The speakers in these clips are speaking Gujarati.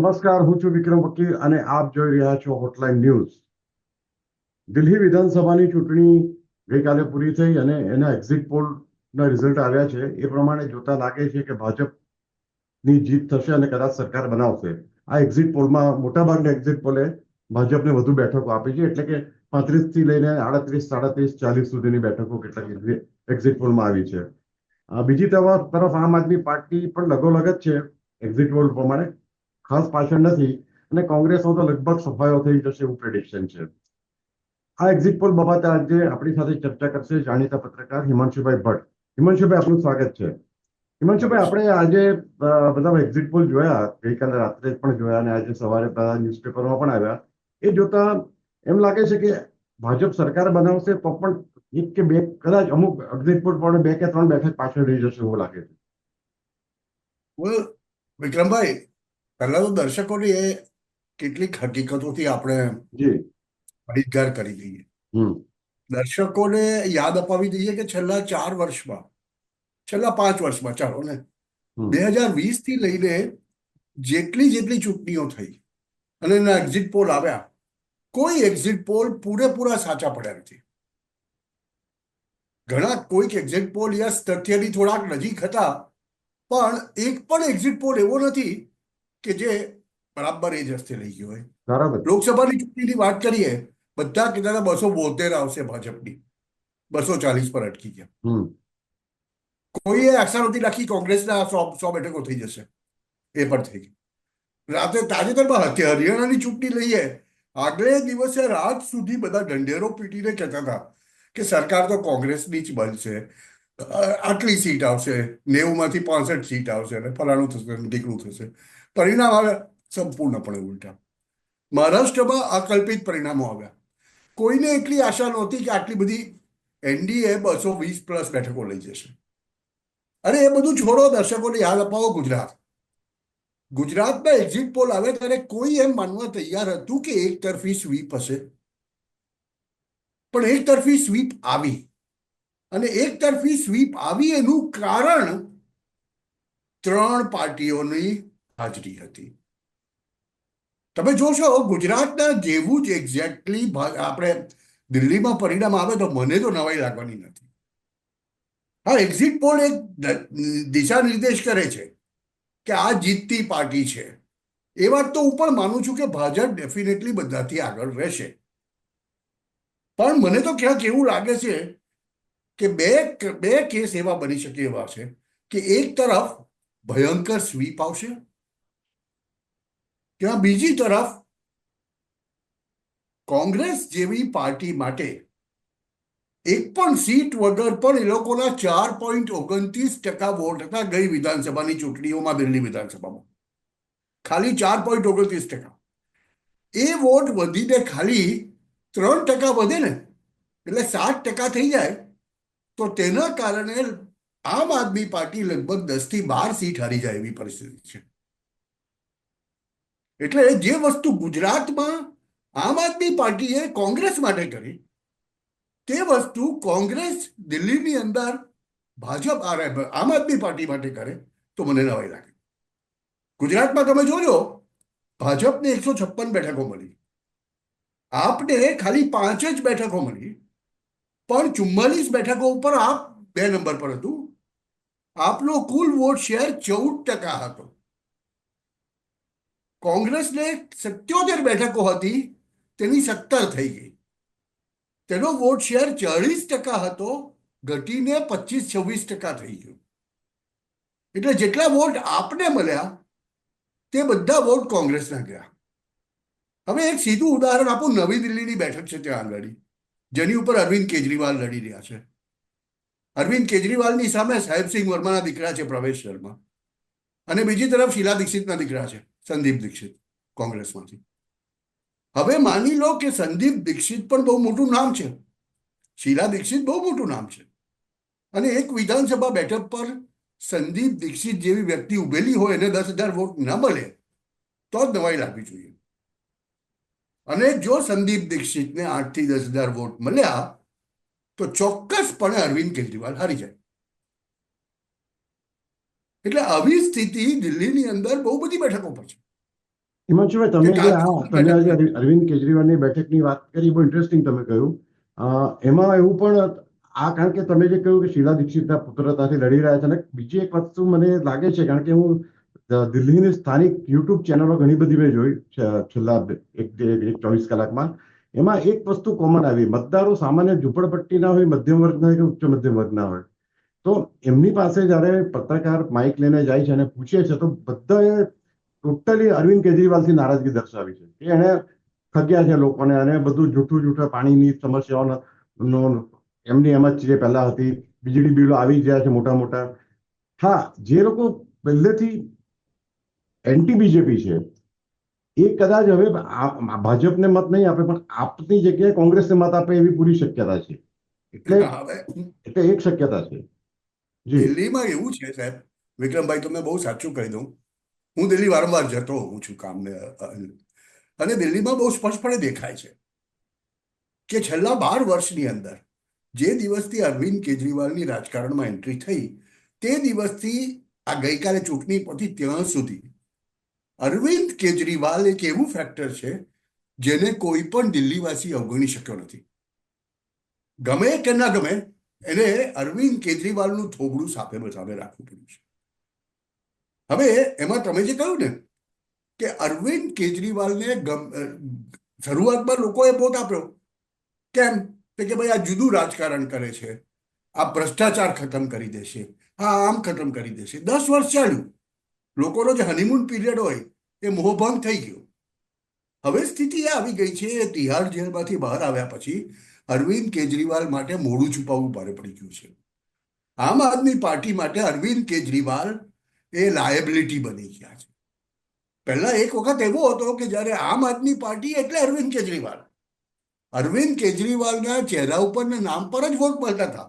નમસ્કાર, હું છું વિક્રમ વકીલ અને આપ જોઈ રહ્યા છો હોટલાઇન ન્યૂઝ. દિલ્હી વિધાનસભાની ચૂંટણી ગઈકાલે પૂરી થઈ અને એના એક્ઝિટ પોલના રિઝલ્ટ આવ્યા છે. એ પ્રમાણે જોતા લાગે છે કે ભાજપની જીત થશે અને કદાચ સરકાર બનાવશે. આ એક્ઝિટ પોલમાં મોટાભાગના એક્ઝિટ પોલે ભાજપને વધુ બેઠકો આપી છે, એટલે કે 35 થી લઈને 38, 37, 40 સુધીની બેઠકો કેટલાક એક્ઝિટ પોલમાં આવી છે. બીજી તરફ આમ આદમી પાર્ટી પણ લગોલગ જ છે એક્ઝિટ પોલ પ્રમાણે, ખાસ પાછળ નથી, અને કોંગ્રેસનો તો લગભગ સફાયો થઈ જશે એવું પ્રેડિક્શન છે. આ એક્ઝિટ પોલ બાબતે આજે આપણી સાથે ચર્ચા કરશે જાણીતા પત્રકાર હિમાંશુભાઈ ભટ્ટ. હિમાંશુભાઈ, આપનું સ્વાગત છે. હિમાંશુભાઈ, આપણે આજે બધા એક્ઝિટ પોલ જોયા, ગઈકાલે રાત્રે પણ જોયા અને આજે સવારે બધા ન્યૂઝપેપરમાં પણ આવ્યા. એ જોતા એમ લાગે છે કે ભાજપ સરકાર બનાવશે તો પણ એક કે બે, કદાચ અમુક એક્ઝિટ પોલ પણ 2 કે 3 બેઠક પાછળ રહી જશે એવું લાગે છે. વિક્રમભાઈ, પહેલા તો દર્શકોની એ કેટલીક હકીકતોથી આપણે જી પરિચય કરી દઈએ. દર્શકોને યાદ અપાવી દઈએ કે છેલ્લા 5 વર્ષમાં ચાલો ને, 2020 થી લઈને જેટલી ચૂંટણીઓ થઈ અને એના એક્ઝિટ પોલ આવ્યા, કોઈ એક્ઝિટ પોલ પૂરેપૂરા સાચા પડ્યા નથી. ઘણા કોઈક એક્ઝિટ પોલ તથ્યની થોડાક નજીક હતા, પણ એક પણ એક્ઝિટ પોલ એવો નથી કે જે બરાબર એ જ રસ્તે લઈ ગયો હોય. લોકસભાની ચૂંટણીની વાત કરીએ, બધા કહેતા 272 આવશે ભાજપની, 240 પર અટકી ગયા. કોઈએ આશા નથી રાખી કોંગ્રેસના 100 બેઠકો થઈ જશે, એ પણ થઈ ગઈ. રાતે તાજેતરમાં હરિયાણાની ચૂંટણી લઈએ, આગલે દિવસે રાત સુધી બધા ઢંઢેરો પીટીને કહેતા હતા કે સરકાર તો કોંગ્રેસની જ બનશે, આટલી સીટ આવશે, 90માંથી 65 સીટ આવશે અને ફલાણું થશે, ઢીકણું થશે. પરિણામ આવે સંપૂર્ણપણે ઉલટા. મહારાષ્ટ્રમાં અકલ્પિત પરિણામો આવ્યા. કોઈને એટલી આશા નહોતી કે આટલી બધી એનડીએ 220+ બેઠકો લઈ જશે. અને એ બધું છોડો, દર્શકોને યાદ અપાવો ગુજરાતમાં એક્ઝિટ પોલ આવે ત્યારે કોઈ એમ માનવા તૈયાર હતું કે એક તરફી સ્વીપ હશે, પણ એક તરફી સ્વીપ આવી. અને એક તરફી સ્વીપ આવી એનું કારણ 3 પાર્ટીઓની હાજરી હતી. તમે જોશો ગુજરાતના જેવું જ એક્ઝેક્ટલી આપણે દિલ્હીમાં પરિણામ આવે તો મને તો નવાઈ લાગવાની નથી. હા, એક્ઝિટ પોલ એક દિશા નિર્દેશ કરે છે કે આ જીતતી પાર્ટી છે. એ વાત તો હું પણ માનું છું કે ભાજપ ડેફિનેટલી બધાથી આગળ રહેશે. પણ મને તો ક્યાંક એવું લાગે છે કે બે કેસ એવા બની શકે એવા છે કે એક તરફ ભયંકર સ્વીપ આવશે, ત્યાં બીજી તરફ કોંગ્રેસ જેવી પાર્ટી માટે એક પણ સીટ વગર પણ એ લોકોના 4.29% વોટ હતા ગઈ વિધાનસભાની ચૂંટણીઓમાં. દિલ્હી વિધાનસભામાં ખાલી 4.29%. એ વોટ વધીને ખાલી 3% વધે ને, એટલે 7% થઈ જાય, તો તેના કારણે આમ આદમી પાર્ટી લગભગ 10 થી 12 સીટ હારી જાય એવી પરિસ્થિતિ છે. એટલે જે વસ્તુ ગુજરાતમાં આમ આદમી પાર્ટીએ કોંગ્રેસ માટે કરી, તે વસ્તુ કોંગ્રેસ દિલ્હીની અંદર ભાજપ આમ આદમી પાર્ટી માટે કરે તો મને નવાઈ લાગે. ગુજરાતમાં તમે જોજો, ભાજપને 156 બેઠકો મળી, આપને ખાલી 5 જ બેઠકો મળી, પણ 44 બેઠકો ઉપર આપ 2 નંબર પર હતું. આપનો કુલ વોટ શેર 14% હતો. કોંગ્રેસને 77 બેઠકો હતી, તેની 17 થઈ ગઈ. તેનો વોટ શેર 40% હતો, ઘટીને 25-26% થઈ ગયો. એટલે જેટલા વોટ આપને મળ્યા તે બધા વોટ કોંગ્રેસના ગયા. હવે એક સીધું ઉદાહરણ આપું, નવી દિલ્હીની બેઠક છે ત્યાં આગળ, જેની ઉપર અરવિંદ કેજરીવાલ લડી રહ્યા છે. અરવિંદ કેજરીવાલની સામે સાહેબસિંહ વર્માના દીકરા છે પ્રવેશ શર્મા, અને બીજી તરફ શીલા દીક્ષિતના દીકરા છે સંદીપ દીક્ષિત કોંગ્રેસમાંથી. હવે માની લો કે સંદીપ દીક્ષિત પણ બહુ મોટું નામ છે, શીલા દીક્ષિત બહુ મોટું નામ છે, અને એક વિધાનસભા બેઠક પર સંદીપ દીક્ષિત જેવી વ્યક્તિ ઉભેલી હોય એને 10,000 વોટ ન મળે તો જ નવાઈ લાગવી જોઈએ. અને જો સંદીપ દીક્ષિતને 8 થી 10,000 વોટ મળ્યા તો ચોક્કસપણે અરવિંદ કેજરીવાલ હારી જાય. એટલે આવી સ્થિતિ દિલ્હીની અંદર બહુ બધી બેઠકો પર છે. હિમાંશુભાઈ, કે તમે બેઠક આજે થઈ. અરવિંદ કેજરીવાલની બેઠકની વાત કરી, બહુ ઇન્ટરેસ્ટિંગ તમે કહ્યું. એમાં એવું પણ કારણ કે તમે જે કહ્યું કે શીલા દીક્ષિતના પુત્રતાથી લડી રહ્યા છે, અને બીજી એક વસ્તુ મને લાગે છે, કારણ કે હું દિલ્હીની સ્થાનિક યુટ્યુબ ચેનલો ઘણી બધી મેં જોઈ છેલ્લા 24 કલાકમાં. એમાં એક વસ્તુ કોમન આવી: મતદારો સામાન્ય ઝૂંપડપટ્ટીના હોય, મધ્યમ વર્ગના હોય કે ઉચ્ચ મધ્યમ વર્ગના હોય. તો એમની પાસે જયારે પત્રકાર માઇક લઈને જાય છે અને પૂછે છે, તો બધાએ ટોટલી અરવિંદ કેજરીવાલથી નારાજગી દર્શાવી છે કે એને ઠગ્યા છે લોકોને, અને બધું જૂઠું જૂઠું પાણીની સમસ્યાઓનો એમની એમ જ જે પહેલા હતી, વીજળી બિલો આવી ગયા છે મોટા મોટા. હા, જે લોકો પહેલેથી એન્ટી બીજેપી છે, એ કદાચ હવે ભાજપને મત નહીં આપે, પણ આપની જગ્યાએ કોંગ્રેસને મત આપે એવી પૂરી શક્યતા છે. એટલે હવે એટલે એક શક્યતા છે. જી. દિલ્હીમાં એવું છે સાહેબ, વિક્રમભાઈ, તમને બહુ સાચું કહી દઉં. હું દિલ્હી વારંવાર જતો હોઉં છું કામને, અને દિલ્હીમાં બહુ સ્પષ્ટપણે દેખાય છે કે છેલ્લા 12 વર્ષની અંદર જે દિવસથી અરવિંદ કેજરીવાલની રાજકારણમાં એન્ટ્રી થઈ, તે દિવસથી આ ગઈકાલે ચૂંટણી પછી ત્યાં સુધી અરવિંદ કેજરીવાલ એક એવું ફેક્ટર છે જેને કોઈ પણ દિલ્હીવાસી અવગણી શક્યો નથી. ગમે કે ના ગમે, એને અરવિંદ કેજરીવાલનું થોબડું સામે સામે રાખવું પડ્યું છે. હવે એમાં તમે જે કહ્યું ને કે અરવિંદ કેજરીવાલને શરૂઆતમાં લોકોએ વોટ આપ્યો. કેમ? તો કે ભાઈ આ જુદું રાજકારણ કરે છે, આ ભ્રષ્ટાચાર ખતમ કરી દેશે, આ આમ ખતમ કરી દેશે. 10 વર્ષ ચાલ્યું, લોકોનો જે હનીમૂન પીરિયડ હોય એ મોહભંગ થઈ ગયો. હવે સ્થિતિ એ આવી ગઈ છે, તિહાર જેલમાંથી બહાર આવ્યા પછી અરવિંદ કેજરીવાલ માટે મોઢું છુપાવવું ભારે પડી ગયું છે. આમ આદમી પાર્ટી માટે અરવિંદ કેજરીવાલ એ લાયબિલિટી બની ગયા છે. પહેલા એક વખત એવો હતો કે જ્યારે આમ આદમી પાર્ટી એટલે અરવિંદ કેજરીવાલ, અરવિંદ કેજરીવાલના ચહેરા ઉપરના નામ પર જ વોટ મળતા હતા.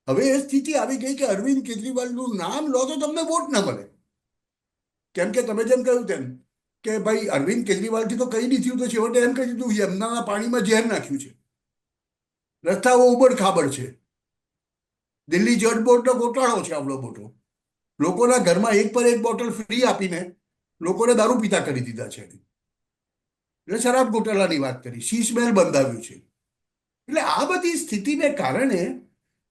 હવે એ સ્થિતિ આવી ગઈ કે અરવિંદ કેજરીવાલનું નામ લો તો તમને વોટ ના મળે. કેમ કે તમે જેમ કહ્યું તેમ કે ભાઈ અરવિંદ કેજરીવાલથી તો કઈ નહીં થયું, તો છેવટે એમ કહી દીધું યમુનાના પાણીમાં ઝેર નાખ્યું છે, રસ્તાઓ ઉબડ ખાબડ છે, દિલ્હી જળ બોર્ડનો ગોટાળો છે આવડો મોટો, લોકોના ઘરમાં એક પર એક બોટલ ફ્રી આપીને લોકોને દારૂ પીતા કરી દીધા છે. એટલે શરાબ ગોટાળાની વાત કરી, શીશ મહેલ બંધાવ્યું છે. એટલે આ બધી સ્થિતિને કારણે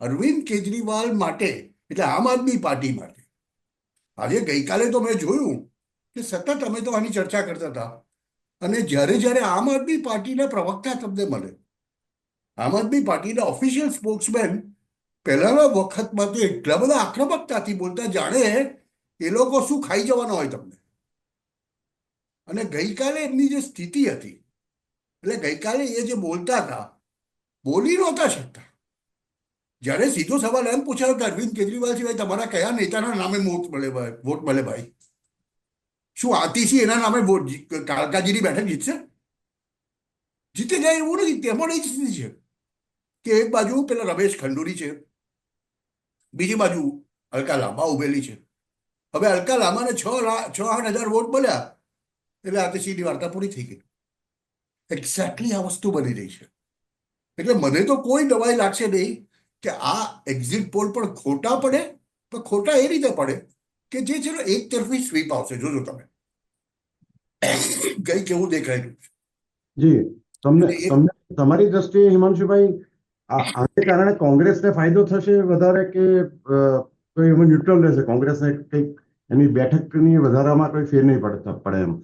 અરવિંદ કેજરીવાલ માટે, એટલે આમ આદમી પાર્ટી માટે, આજે ગઈકાલે તો મેં જોયું કે સતત અમે તો આની ચર્ચા કરતા હતા, અને જ્યારે જ્યારે આમ આદમી પાર્ટીના પ્રવક્તા તમને મળે, આમ આદમી પાર્ટીના ઓફિશિયલ સ્પોક્સમેન પહેલાના વખતમાં તો એટલા બધા આક્રમકતાથી બોલતા, જાણે એ લોકો શું ખાઈ જવાના હોય તમને. અને ગઈકાલે એમની જે સ્થિતિ હતી, એટલે ગઈકાલે એ જે બોલતા હતા, બોલી નહોતા શકતા. જ્યારે સીધો સવાલ એમ પૂછાયો કે અરવિંદ કેજરીવાલ સિવાય તમારા કયા નેતાના નામે વોટ મળે ભાઈ? શું આતિશી એના નામે કાલકાજીની બેઠક જીતશે? જીતે જાય એવું નથી. તેમાં એ જ સ્થિતિ છે કે એક બાજુ પેલા રમેશ ખંડુરી છે, બીજી બાજુ અલકા લાંબા ઉભેલી છે. હવે અલકા લાંબાને 6-8 હજાર વોટ મળ્યા એટલે આતિશીની વાર્તા પૂરી થઈ ગઈ. એક્ઝેક્ટલી આ વસ્તુ બની રહી છે. એટલે મને તો કોઈ દવાઈ લાગશે નહીં કે આ એક્ઝિટ પોલ પણ ખોટા પડે, પણ ખોટા એ રીતે પડે કે જે ચલો એક તરફી સ્વીપ આવશે. જોજો તમે કઈ કેવું દેખાય રહ્યું છે. જી. તમને અને એક તમને તમારી દ્રષ્ટિએ હિમાંશુભાઈ, આને કારણે કોંગ્રેસને ફાયદો થશે વધારે, કે કોઈ એમાં ન્યુટ્રલ રહેશે? કોંગ્રેસને કંઈક એની બેઠકની વધારામાં કોઈ ફેર નહીં પડે એમ?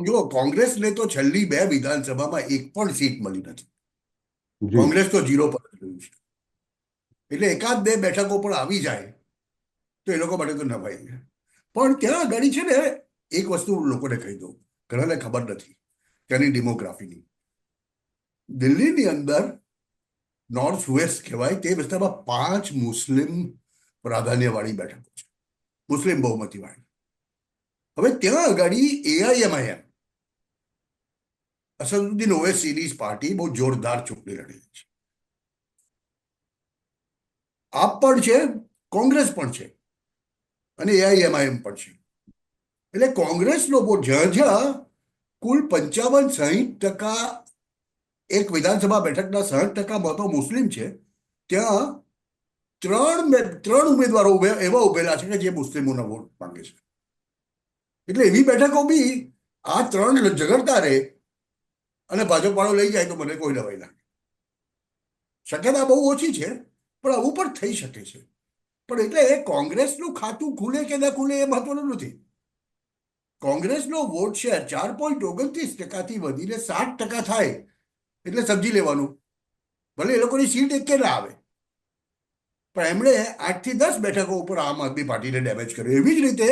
જો કોંગ્રેસને તો છેલ્લી 2 વિધાનસભામાં એક પણ સીટ મળી નથી. જી. કોંગ્રેસ તો 0 પર જ રહ્યું છે. એટલે એકાદ 2 બેઠકો પણ આવી જાય તો એ લોકો માટે તો નવાઈ છે. પણ ત્યાં આગળ છે ને, એક વસ્તુ લોકોને કહી દઉં, ઘણાને ખબર નથી ત્યાંની ડેમોગ્રાફીની. દિલ્હીની અંદર નોર્થ વેસ્ટ કહેવાય તે વિસ્તારમાં 5 મુસ્લિમ પ્રાધાન્યવાળી બેઠકો છે, મુસ્લિમ બહુમતીવાળી. હવે ત્યાં આગળ એઆઈએમઆઈએમ, અસદુદ્દીન ઓવૈસીની પાર્ટી બહુ જોરદાર ચૂંટણી લડી રહી છે. આપ પણ છે, કોંગ્રેસ પણ છે, અને એઆઈએમઆઈએમ પણ છે. એટલે કોંગ્રેસનો વોટ જ્યાં જ્યાં કુલ 55-60% એક વિધાનસભા બેઠકના 60% મતો મુસ્લિમ છે, ત્યાં ત્રણ ઉમેદવારો એવા ઉભેલા છે કે જે મુસ્લિમોના વોટ માંગે છે. એટલે એવી બેઠકો બી આ ત્રણ ઝઘડતા રહે અને ભાજપ વાળો લઈ જાય તો મને કોઈ નવાઈ લાગે. શક્યતા બહુ ઓછી છે, પણ આવું પણ થઈ શકે છે. પણ એટલે એ કોંગ્રેસનું ખાતું ખુલે કે ના ખુલે એ મહત્વનું નથી. કોંગ્રેસનો વોટ શેર 4.29% વધીને 60% થાય એટલે સમજી લેવાનું, ભલે એ લોકોની સીટ એક કે ના આવે, પણ એમણે 8 થી 10 બેઠકો ઉપર આમ આદમી પાર્ટીને ડેમેજ કર્યું. એવી જ રીતે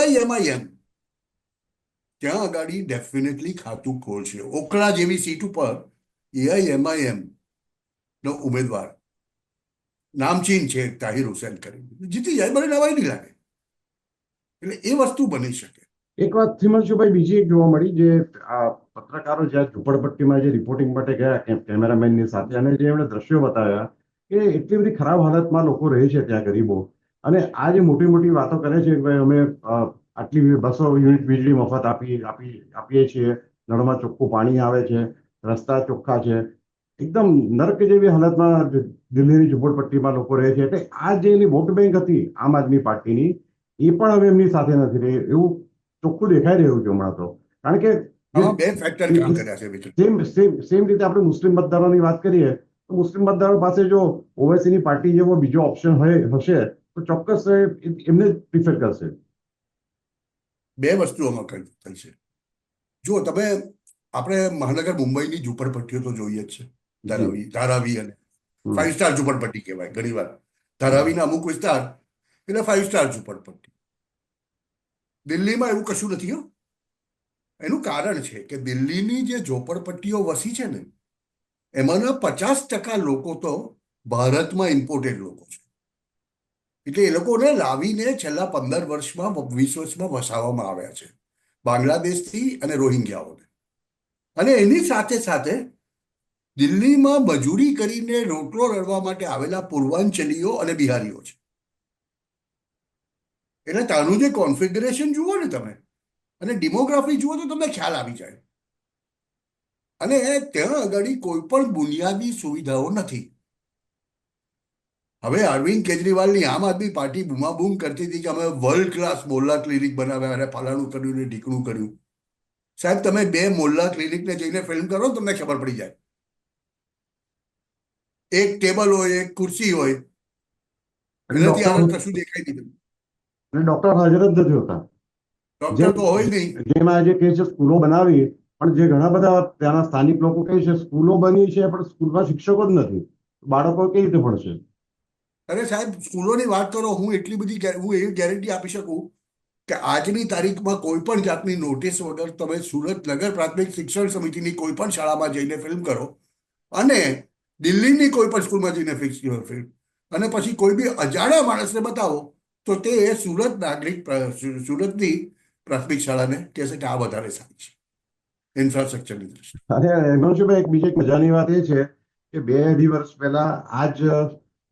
AIMIM ત્યાં આગળ ડેફિનેટલી ખાતું ખોલશે. ઓખલા જેવી સીટ ઉપર AIMIM નો ઉમેદવાર નામચીન છે, તાહિર હુસેન કરી જીતી જાય, મને નવાઈ નહીં લાગે. એટલે એ વસ્તુ બની શકે. એક વાત હિમાંશુભાઈ બીજી એક જોવા મળી, જે આ પત્રકારો જ્યાં ઝુંપડપટ્ટીમાં જે રિપોર્ટિંગ માટે ગયા કેમેરામેનની સાથે, અને જે એમણે દ્રશ્યો બતાવ્યા કે એટલી બધી ખરાબ હાલતમાં લોકો રહે છે ત્યાં, ગરીબો. અને આ જે મોટી મોટી વાતો કરે છે કે ભાઈ અમે આટલી 200 યુનિટ વીજળી મફત આપીએ છીએ, નળમાં ચોખ્ખું પાણી આવે છે, રસ્તા ચોખ્ખા છે, એકદમ નર્ક જેવી હાલતમાં દિલ્હીની ઝુંપડપટ્ટીમાં લોકો રહે છે. એટલે આ જે એની વોટ બેંક હતી આમ આદમી પાર્ટીની, એ પણ હવે એમની સાથે નથી રહી એવું ચોખ્ખું દેખાઈ રહ્યું છે હમણાં તો. કારણ કે આમાં બે ફેક્ટર કામ કર્યા છે મિત્ર. સેમ રીતે આપણે મુસ્લિમ મતદારોની વાત કરીએ તો મુસ્લિમ મતદારો પાસે જો ઓવેસીની પાર્ટી જેવો બીજો ઓપ્શન હશે તો ચોક્કસ એમને જ પ્રિફર કરશે. બે વસ્તુઓમાં થઈ છે. જો તમે આપણે મહાનગર મુંબઈની ઝુંપડપટ્ટીઓ તો જોઈએ જ છે, ધારાવી અને 5 સ્ટાર ઝુંપડપટ્ટી કહેવાય ઘણી વાર. ધારાવીના અમુક વિસ્તાર એટલે 5 સ્ટાર ઝુંપડપટ્ટી. દિલ્હીમાં એવું કશું નથી હો. એનું કારણ છે કે દિલ્હીની જે ઝોપડપટ્ટીઓ વસી છે ને, એમાંના 50% લોકો તો ભારતમાં ઇમ્પોર્ટેડ લોકો છે. એટલે એ લોકોને લાવીને છેલ્લા 15 વર્ષમાં 20 વર્ષમાં વસાવવામાં આવ્યા છે, બાંગ્લાદેશથી અને રોહિંગ્યાઓને. અને એની સાથે સાથે દિલ્હીમાં મજૂરી કરીને રોટલો રળવા માટે આવેલા પૂર્વાંચલીઓ અને બિહારીઓ છે. એટલે ત્યાંનું જે કોન્ફિગરેશન જુઓ ને તમે, અને ડેમોગ્રાફી જુઓ તો તમને ખ્યાલ આવી જાય. અને ત્યાં આગળ કોઈ પણ બુનિયાદી સુવિધાઓ નથી. હવે અરવિંદ કેજરીવાલની આમ આદમી પાર્ટી બૂમાબૂમ કરતી હતી કે અમે વર્લ્ડ ક્લાસ મોલ્લા ક્લિનિક બનાવ્યા અને ફલાણું કર્યું ને ઢીકણું કર્યું. સાહેબ, તમે 2 મોલ્લા ક્લિનિકને જઈને ફિલ્મ કરો તમને ખબર પડી જાય. એક ટેબલ હોય, એક ખુરશી હોય, એનાથી આગળ કશું દેખાય નહીં. ડોક્ટર હાજર જ નથી હોતા. ડોક્ટર તો હોય નહીં. જેમ આજે કહે છે સ્કૂલો બનાવી, પણ જે ઘણા બધા ત્યાંના સ્થાનિક લોકો કહે છે સ્કૂલો બની છે પણ સ્કૂલમાં શિક્ષકો જ નથી, બાળકો કેવી રીતે ભણશે? અરે સાહેબ, સ્કૂલોની વાત કરો, હું એવી ગેરંટી આપી શકું કે આજની તારીખમાં કોઈ પણ જાતની નોટિસ વગર તમે સુરત નગર પ્રાથમિક શિક્ષણ સમિતિની કોઈ પણ શાળામાં જઈને ફિલ્મ કરો અને દિલ્હીની કોઈ પણ સ્કૂલમાં જઈને ફિલ્મ, અને પછી કોઈ બી અજાણ્યા માણસને બતાવો તો તે સુરતની પ્રાથમિક શાળાને કહેશે કે આ વધારે સારી છે ઇન્ફ્રાસ્ટ્રક્ચરની દ્રષ્ટિએ. અને હિમાંશુભાઈ બીજી એક મજાની વાત એ છે કે 2-2.5 વર્ષ પહેલા આજ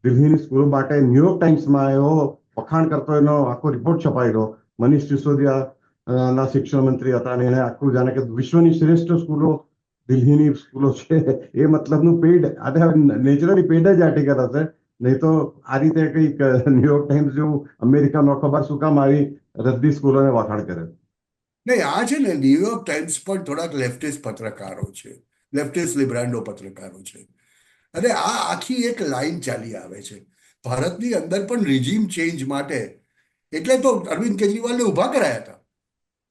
દિલ્હીની સ્કૂલો માટે ન્યુયોર્ક ટાઈમ્સમાં એવો વખાણ કરતો એનો આખો રિપોર્ટ છપાયેલો. મનીષ સિસોદિયા ના શિક્ષણ મંત્રી હતા અને એને આખું જાણે કે વિશ્વની શ્રેષ્ઠ સ્કૂલો દિલ્હીની સ્કૂલો છે, એ મતલબનું પેઇડ, નેચરલી પેઇડ જ આર્ટિકલ હશે. નહીં તો આ રીતે કંઈક ન્યુયોર્ક ટાઈમ્સ જેવું અમેરિકાનો અખબાર શું કામ આવી રદ્દી સ્કૂલોને વખાણ કરે? નહીં, આ છે ને ન્યુયોર્ક ટાઈમ્સ પણ થોડાક લેફ્ટિસ્ટ પત્રકારો છે, લેફ્ટિસ્ટ લિબ્રાન્ડો પત્રકારો છે. અને આ આખી એક લાઈન ચાલી આવે છે ભારતની અંદર પણ રિજીમ ચેન્જ માટે. એટલે તો અરવિંદ કેજરીવાલને ઊભા કરાયા હતા.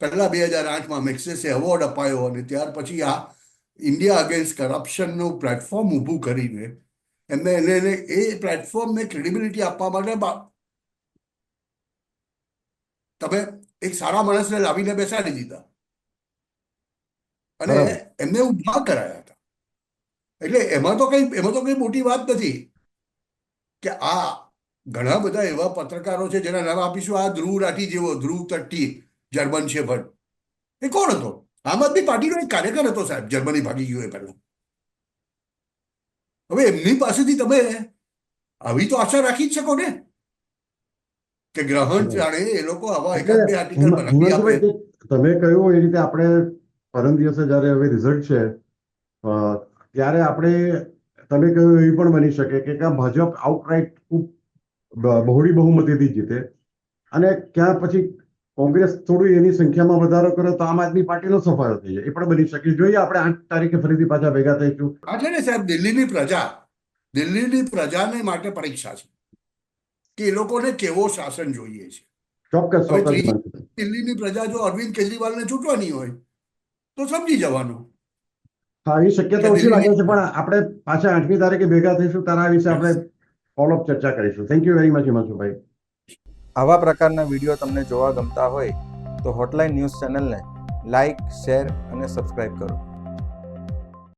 પહેલા 2008માં મેક્સેસે એવોર્ડ અપાયો અને ત્યાર પછી આ ઇન્ડિયા અગેન્સ્ટ કરપ્શનનું પ્લેટફોર્મ ઊભું કરીને એને એ પ્લેટફોર્મને ક્રેડિબિલિટી આપવા માટે તમે એક સારા માણસને લાવીને બેસાડી દીધા અને એમને ઊભા કરાયા હતા. એટલે એમાં તો કઈ મોટી વાત નથી કે આ ઘણા બધા એવા પત્રકારો છે જેના નામ આપીશું. આ ધ્રુવ રાઠી જેવો, ધ્રુવ તટ્ટી, જર્મન શેફર્ડ, એ કોણ હતો? આમ આદમી પાર્ટીનો એક કાર્યકર હતો સાહેબ, જર્મની ભાગી ગયો એ પહેલા. હવે એમની પાસેથી તમે આવી તો આશા રાખી જ શકો ને કે ગ્રહણ જાણે એ લોકો આવા એકાદ 2 આર્ટિકલ બનાવી આપે. તમે કહ્યું એ રીતે આપણે પરમ દિવસે જયારે હવે રિઝલ્ટ છે ત્યારે આપણે, તમે કહ્યું એ પણ બની શકે કે ભાજપ આઉટરાઇટ ખૂબ બહોળી બહુમતીથી જીતે અને ક્યાં પછી કોંગ્રેસ થોડું એની સંખ્યામાં વધારો કરે તો આમ આદમી પાર્ટીનો સફાયો થઈ જાય, એ પણ બની શકે. જોઈએ આપણે 8 તારીખે ફરીથી પાછા ભેગા થઈશું. આ છે ને સાહેબ, દિલ્હીની પ્રજાને માટે પરીક્ષા છે કે એ લોકોને કેવો શાસન જોઈએ છે. ચોક્કસ હવે ચોક્કસ. ત્રીજી દિલ્હીની પ્રજા જો અરવિંદ કેજરીવાલને ચૂંટવાની હોય તો સમજી જવાનું હા, એ શક્યતા કે ઓછી લાગે છે, દિલ્હીની પણ આપણે પાછા 8મી તારીખે ભેગા થઈશું તારા વિશે આપણે ફોલોઅપ ચર્ચા કરીશું. થેન્ક યુ વેરી મચ હિમાંશુભાઈ. આવા પ્રકારના વિડીયો તમને જોવા ગમતા હોય તો હોટલાઇન ન્યૂઝ ચેનલને લાઇક, શેર અને સબસ્ક્રાઇબ કરો.